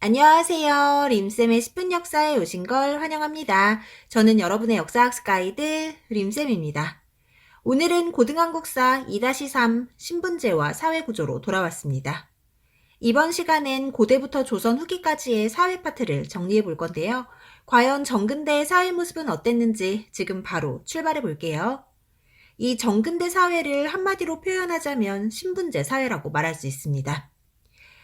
안녕하세요. 림쌤의 10분 역사에 오신 걸 환영합니다. 저는 여러분의 역사학습 가이드 림쌤입니다. 오늘은 고등한국사 2-3 신분제와 사회구조로 돌아왔습니다. 이번 시간엔 고대부터 조선 후기까지의 사회 파트를 정리해 볼 건데요. 과연 정근대의 사회 모습은 어땠는지 지금 바로 출발해 볼게요. 이 정근대 사회를 한마디로 표현하자면 신분제 사회라고 말할 수 있습니다.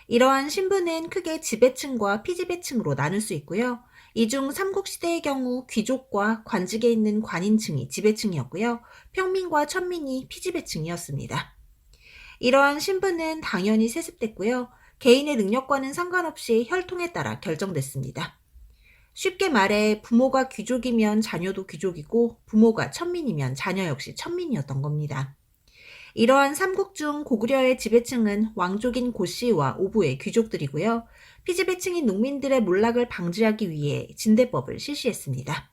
이러한 신분은 크게 지배층과 피지배층으로 나눌 수 있고요. 이 중 삼국시대의 경우 귀족과 관직에 있는 관인층이 지배층이었고요. 평민과 천민이 피지배층이었습니다. 이러한 신분은 당연히 세습됐고요. 개인의 능력과는 상관없이 혈통에 따라 결정됐습니다. 쉽게 말해 부모가 귀족이면 자녀도 귀족이고 부모가 천민이면 자녀 역시 천민이었던 겁니다. 이러한 삼국 중 고구려의 지배층은 왕족인 고씨와 오부의 귀족들이고요. 피지배층인 농민들의 몰락을 방지하기 위해 진대법을 실시했습니다.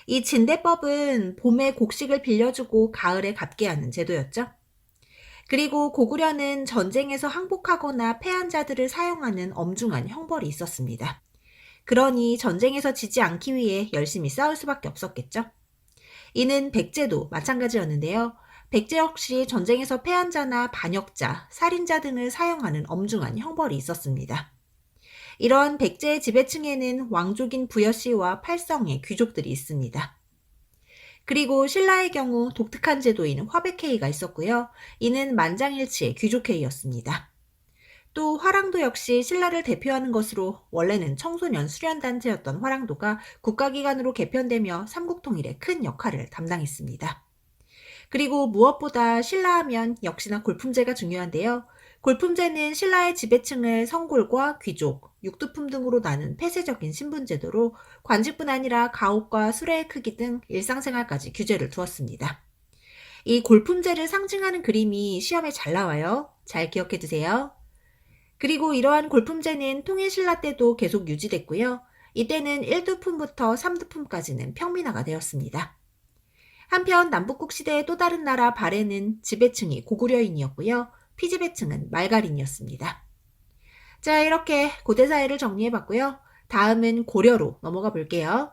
이 진대법은 봄에 곡식을 빌려주고 가을에 갚게 하는 제도였죠. 그리고 고구려는 전쟁에서 항복하거나 패한 자들을 사용하는 엄중한 형벌이 있었습니다. 그러니 전쟁에서 지지 않기 위해 열심히 싸울 수밖에 없었겠죠. 이는 백제도 마찬가지였는데요. 백제 역시 전쟁에서 패한 자나 반역자, 살인자 등을 사용하는 엄중한 형벌이 있었습니다. 이러한 백제의 지배층에는 왕족인 부여씨와 팔성의 귀족들이 있습니다. 그리고 신라의 경우 독특한 제도인 화백회의가 있었고요. 이는 만장일치의 귀족회의였습니다. 또 화랑도 역시 신라를 대표하는 것으로 원래는 청소년 수련단체였던 화랑도가 국가기관으로 개편되며 삼국통일에 큰 역할을 담당했습니다. 그리고 무엇보다 신라하면 역시나 골품제가 중요한데요. 골품제는 신라의 지배층을 성골과 귀족, 육두품 등으로 나눈 폐쇄적인 신분제도로 관직뿐 아니라 가옥과 수레의 크기 등 일상생활까지 규제를 두었습니다. 이 골품제를 상징하는 그림이 시험에 잘 나와요. 잘 기억해 두세요. 그리고 이러한 골품제는 통일신라 때도 계속 유지됐고요. 이때는 1두품부터 3두품까지는 평민화가 되었습니다. 한편 남북국 시대의 또 다른 나라 발해는 지배층이 고구려인이었고요. 피지배층은 말갈인이었습니다. 자, 이렇게 고대사회를 정리해봤고요. 다음은 고려로 넘어가 볼게요.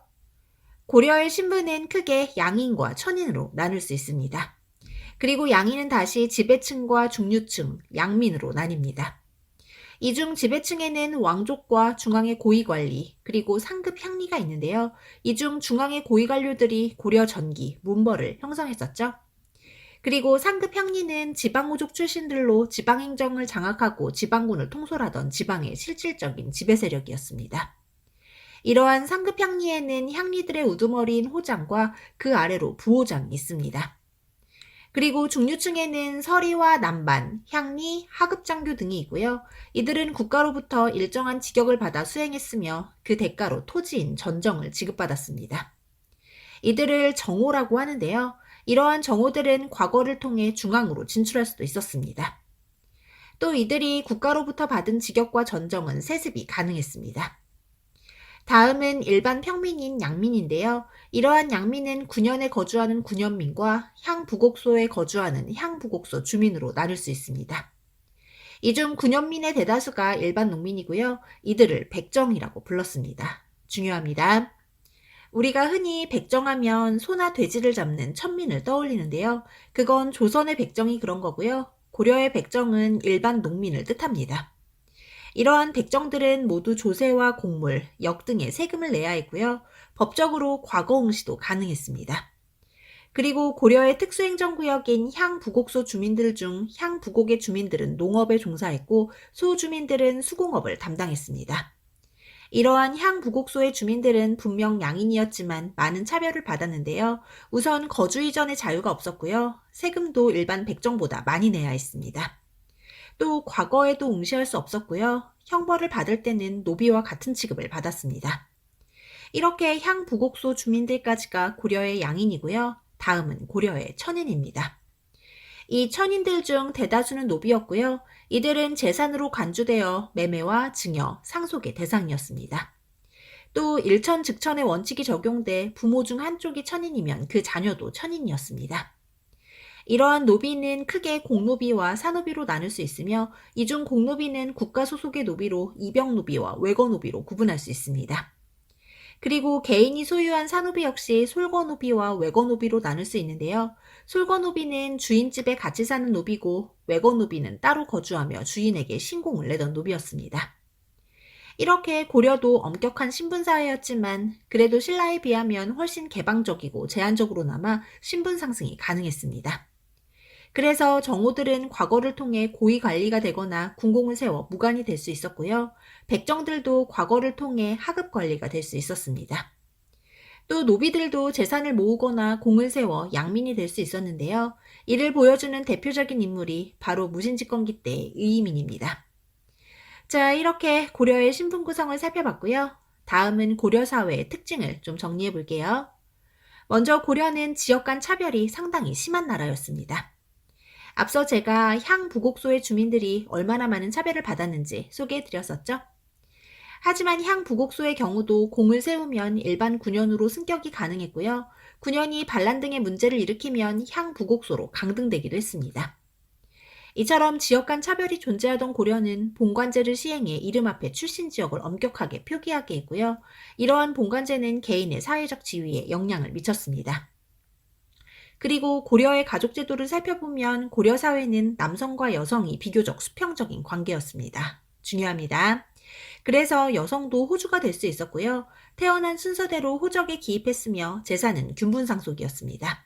고려의 신분은 크게 양인과 천인으로 나눌 수 있습니다. 그리고 양인은 다시 지배층과 중류층, 양민으로 나뉩니다. 이 중 지배층에는 왕족과 중앙의 고위관리, 그리고 상급 향리가 있는데요. 이 중 중앙의 고위관료들이 고려 전기, 문벌을 형성했었죠. 그리고 상급 향리는 지방호족 출신들로 지방행정을 장악하고 지방군을 통솔하던 지방의 실질적인 지배 세력이었습니다. 이러한 상급 향리에는 향리들의 우두머리인 호장과 그 아래로 부호장이 있습니다. 그리고 중류층에는 서리와 남반, 향리, 하급장교 등이 있고요. 이들은 국가로부터 일정한 직역을 받아 수행했으며 그 대가로 토지인 전정을 지급받았습니다. 이들을 정호라고 하는데요. 이러한 정호들은 과거를 통해 중앙으로 진출할 수도 있었습니다. 또 이들이 국가로부터 받은 직역과 전정은 세습이 가능했습니다. 다음은 일반 평민인 양민인데요. 이러한 양민은 군현에 거주하는 군현민과 향부곡소에 거주하는 향부곡소 주민으로 나눌 수 있습니다. 이 중 군현민의 대다수가 일반 농민이고요. 이들을 백정이라고 불렀습니다. 중요합니다. 우리가 흔히 백정하면 소나 돼지를 잡는 천민을 떠올리는데요. 그건 조선의 백정이 그런 거고요. 고려의 백정은 일반 농민을 뜻합니다. 이러한 백정들은 모두 조세와 곡물, 역 등의 세금을 내야 했고요. 법적으로 과거응시도 가능했습니다. 그리고 고려의 특수행정구역인 향부곡소 주민들 중 향부곡의 주민들은 농업에 종사했고 소주민들은 수공업을 담당했습니다. 이러한 향부곡소의 주민들은 분명 양인이었지만 많은 차별을 받았는데요. 우선 거주 이전의 자유가 없었고요. 세금도 일반 백정보다 많이 내야 했습니다. 또 과거에도 응시할 수 없었고요. 형벌을 받을 때는 노비와 같은 취급을 받았습니다. 이렇게 향부곡소 주민들까지가 고려의 양인이고요. 다음은 고려의 천인입니다. 이 천인들 중 대다수는 노비였고요. 이들은 재산으로 간주되어 매매와 증여, 상속의 대상이었습니다. 또 일천즉천의 원칙이 적용돼 부모 중 한쪽이 천인이면 그 자녀도 천인이었습니다. 이러한 노비는 크게 공노비와 사노비로 나눌 수 있으며 이 중 공노비는 국가 소속의 노비로 이병노비와 외거노비로 구분할 수 있습니다. 그리고 개인이 소유한 사노비 역시 솔거노비와 외거노비로 나눌 수 있는데요. 솔거노비는 주인집에 같이 사는 노비고 외거노비는 따로 거주하며 주인에게 신공을 내던 노비였습니다. 이렇게 고려도 엄격한 신분사회였지만 그래도 신라에 비하면 훨씬 개방적이고 제한적으로나마 신분 상승이 가능했습니다. 그래서 정호들은 과거를 통해 고위 관리가 되거나 군공을 세워 무관이 될 수 있었고요. 백정들도 과거를 통해 하급 관리가 될 수 있었습니다. 또 노비들도 재산을 모으거나 공을 세워 양민이 될 수 있었는데요. 이를 보여주는 대표적인 인물이 바로 무신집권기 때의 의민입니다. 자, 이렇게 고려의 신분 구성을 살펴봤고요. 다음은 고려 사회의 특징을 좀 정리해 볼게요. 먼저 고려는 지역 간 차별이 상당히 심한 나라였습니다. 앞서 제가 향부곡소의 주민들이 얼마나 많은 차별을 받았는지 소개해 드렸었죠. 하지만 향부곡소의 경우도 공을 세우면 일반 군현으로 승격이 가능했고요. 군현이 반란 등의 문제를 일으키면 향부곡소로 강등되기도 했습니다. 이처럼 지역 간 차별이 존재하던 고려는 본관제를 시행해 이름 앞에 출신 지역을 엄격하게 표기하게 했고요. 이러한 본관제는 개인의 사회적 지위에 영향을 미쳤습니다. 그리고 고려의 가족제도를 살펴보면 고려 사회는 남성과 여성이 비교적 수평적인 관계였습니다. 중요합니다. 그래서 여성도 호주가 될 수 있었고요. 태어난 순서대로 호적에 기입했으며 제사는 균분상속이었습니다.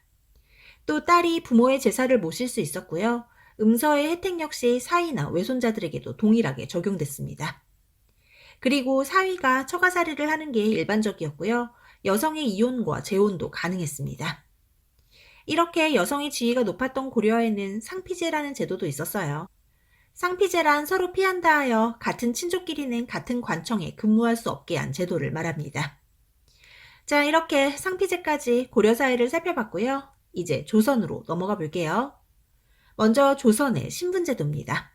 또 딸이 부모의 제사를 모실 수 있었고요. 음서의 혜택 역시 사위나 외손자들에게도 동일하게 적용됐습니다. 그리고 사위가 처가살이를 하는 게 일반적이었고요. 여성의 이혼과 재혼도 가능했습니다. 이렇게 여성의 지위가 높았던 고려에는 상피제라는 제도도 있었어요. 상피제란 서로 피한다 하여 같은 친족끼리는 같은 관청에 근무할 수 없게 한 제도를 말합니다. 자, 이렇게 상피제까지 고려 사회를 살펴봤고요. 이제 조선으로 넘어가 볼게요. 먼저 조선의 신분제도입니다.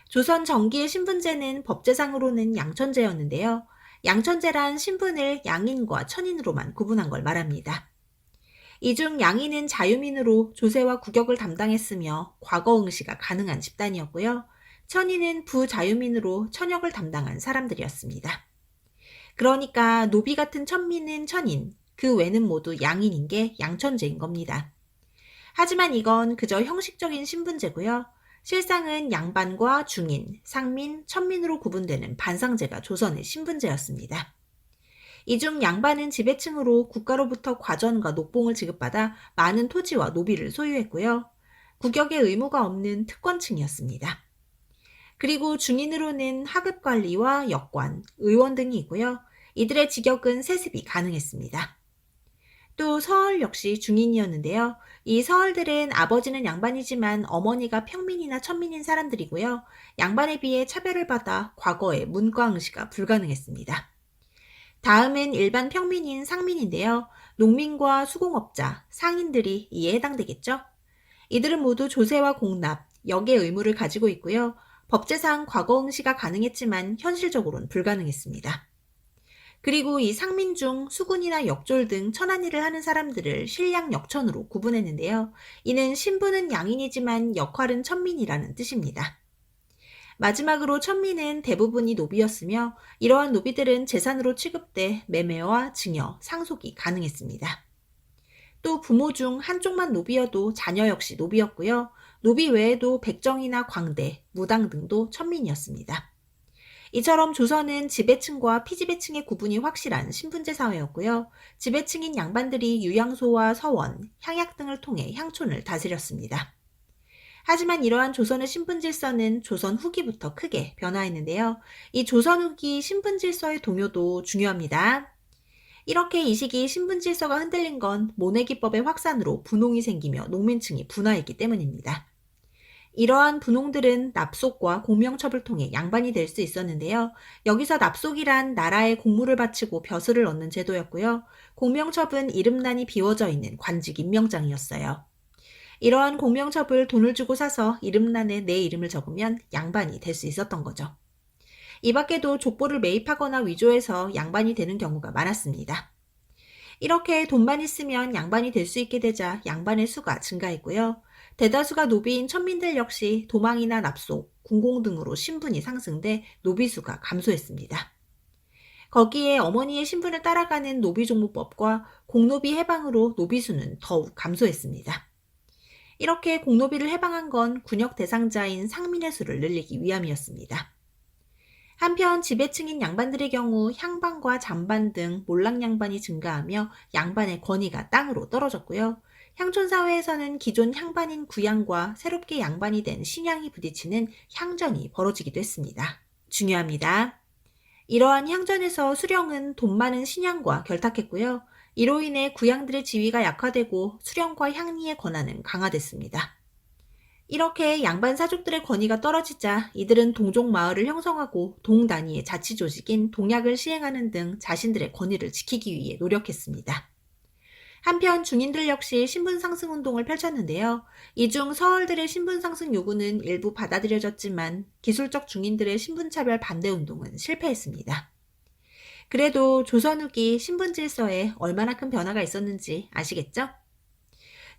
조선 전기의 신분제는 법제상으로는 양천제였는데요. 양천제란 신분을 양인과 천인으로만 구분한 걸 말합니다. 이 중 양인은 자유민으로 조세와 국역을 담당했으며 과거 응시가 가능한 집단이었고요. 천인은 부자유민으로 천역을 담당한 사람들이었습니다. 그러니까 노비 같은 천민은 천인, 그 외는 모두 양인인 게 양천제인 겁니다. 하지만 이건 그저 형식적인 신분제고요. 실상은 양반과 중인, 상민, 천민으로 구분되는 반상제가 조선의 신분제였습니다. 이 중 양반은 지배층으로 국가로부터 과전과 녹봉을 지급받아 많은 토지와 노비를 소유했고요. 국역의 의무가 없는 특권층이었습니다. 그리고 중인으로는 하급관리와 역관, 의원 등이 있고요. 이들의 직역은 세습이 가능했습니다. 또 서얼 역시 중인이었는데요. 이 서얼들은 아버지는 양반이지만 어머니가 평민이나 천민인 사람들이고요. 양반에 비해 차별을 받아 과거에 문과 응시가 불가능했습니다. 다음은 일반 평민인 상민인데요. 농민과 수공업자, 상인들이 이에 해당되겠죠. 이들은 모두 조세와 공납, 역의 의무를 가지고 있고요. 법제상 과거 응시가 가능했지만 현실적으로는 불가능했습니다. 그리고 이 상민 중 수군이나 역졸 등 천한 일을 하는 사람들을 신량 역천으로 구분했는데요. 이는 신분은 양인이지만 역할은 천민이라는 뜻입니다. 마지막으로 천민은 대부분이 노비였으며 이러한 노비들은 재산으로 취급돼 매매와 증여, 상속이 가능했습니다. 또 부모 중 한쪽만 노비여도 자녀 역시 노비였고요. 노비 외에도 백정이나 광대, 무당 등도 천민이었습니다. 이처럼 조선은 지배층과 피지배층의 구분이 확실한 신분제 사회였고요. 지배층인 양반들이 유양소와 서원, 향약 등을 통해 향촌을 다스렸습니다. 하지만 이러한 조선의 신분질서는 조선 후기부터 크게 변화했는데요. 이 조선 후기 신분질서의 동요도 중요합니다. 이렇게 이 시기 신분질서가 흔들린 건 모내기법의 확산으로 분홍이 생기며 농민층이 분화했기 때문입니다. 이러한 분홍들은 납속과 공명첩을 통해 양반이 될 수 있었는데요. 여기서 납속이란 나라에 공물을 바치고 벼슬을 얻는 제도였고요. 공명첩은 이름란이 비워져 있는 관직 임명장이었어요. 이러한 공명첩을 돈을 주고 사서 이름란에 내 이름을 적으면 양반이 될 수 있었던 거죠. 이 밖에도 족보를 매입하거나 위조해서 양반이 되는 경우가 많았습니다. 이렇게 돈만 있으면 양반이 될 수 있게 되자 양반의 수가 증가했고요. 대다수가 노비인 천민들 역시 도망이나 납속, 군공 등으로 신분이 상승돼 노비수가 감소했습니다. 거기에 어머니의 신분을 따라가는 노비종무법과 공노비 해방으로 노비수는 더욱 감소했습니다. 이렇게 공노비를 해방한 건 군역 대상자인 상민의 수를 늘리기 위함이었습니다. 한편 지배층인 양반들의 경우 향반과 잔반 등 몰락 양반이 증가하며 양반의 권위가 땅으로 떨어졌고요. 향촌사회에서는 기존 향반인 구양과 새롭게 양반이 된 신양이 부딪히는 향전이 벌어지기도 했습니다. 중요합니다. 이러한 향전에서 수령은 돈 많은 신양과 결탁했고요. 이로 인해 구양들의 지위가 약화되고 수령과 향리의 권한은 강화됐습니다. 이렇게 양반 사족들의 권위가 떨어지자 이들은 동족 마을을 형성하고 동 단위의 자치 조직인 동약을 시행하는 등 자신들의 권위를 지키기 위해 노력했습니다. 한편 중인들 역시 신분 상승 운동을 펼쳤는데요. 이 중 서얼들의 신분 상승 요구는 일부 받아들여졌지만 기술적 중인들의 신분차별 반대 운동은 실패했습니다. 그래도 조선 후기 신분 질서에 얼마나 큰 변화가 있었는지 아시겠죠?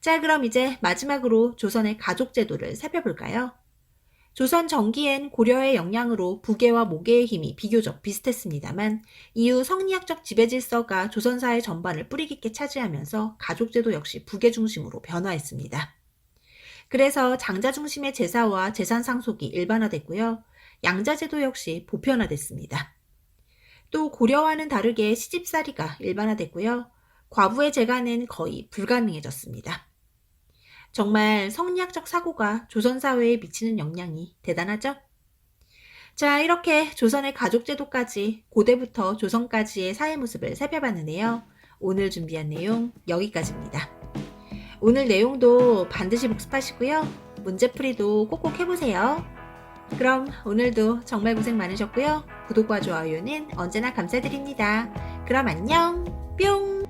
자, 그럼 이제 마지막으로 조선의 가족 제도를 살펴볼까요? 조선 전기엔 고려의 영향으로 부계와 모계의 힘이 비교적 비슷했습니다만 이후 성리학적 지배 질서가 조선사회 전반을 뿌리 깊게 차지하면서 가족 제도 역시 부계 중심으로 변화했습니다. 그래서 장자 중심의 제사와 재산 상속이 일반화됐고요. 양자 제도 역시 보편화됐습니다. 또 고려와는 다르게 시집살이가 일반화됐고요. 과부의 재간은 거의 불가능해졌습니다. 정말 성리학적 사고가 조선 사회에 미치는 영향이 대단하죠? 자, 이렇게 조선의 가족제도까지 고대부터 조선까지의 사회 모습을 살펴봤는데요. 오늘 준비한 내용 여기까지입니다. 오늘 내용도 반드시 복습하시고요. 문제풀이도 꼭꼭 해보세요. 그럼 오늘도 정말 고생 많으셨고요. 구독과 좋아요는 언제나 감사드립니다. 그럼 안녕, 뿅!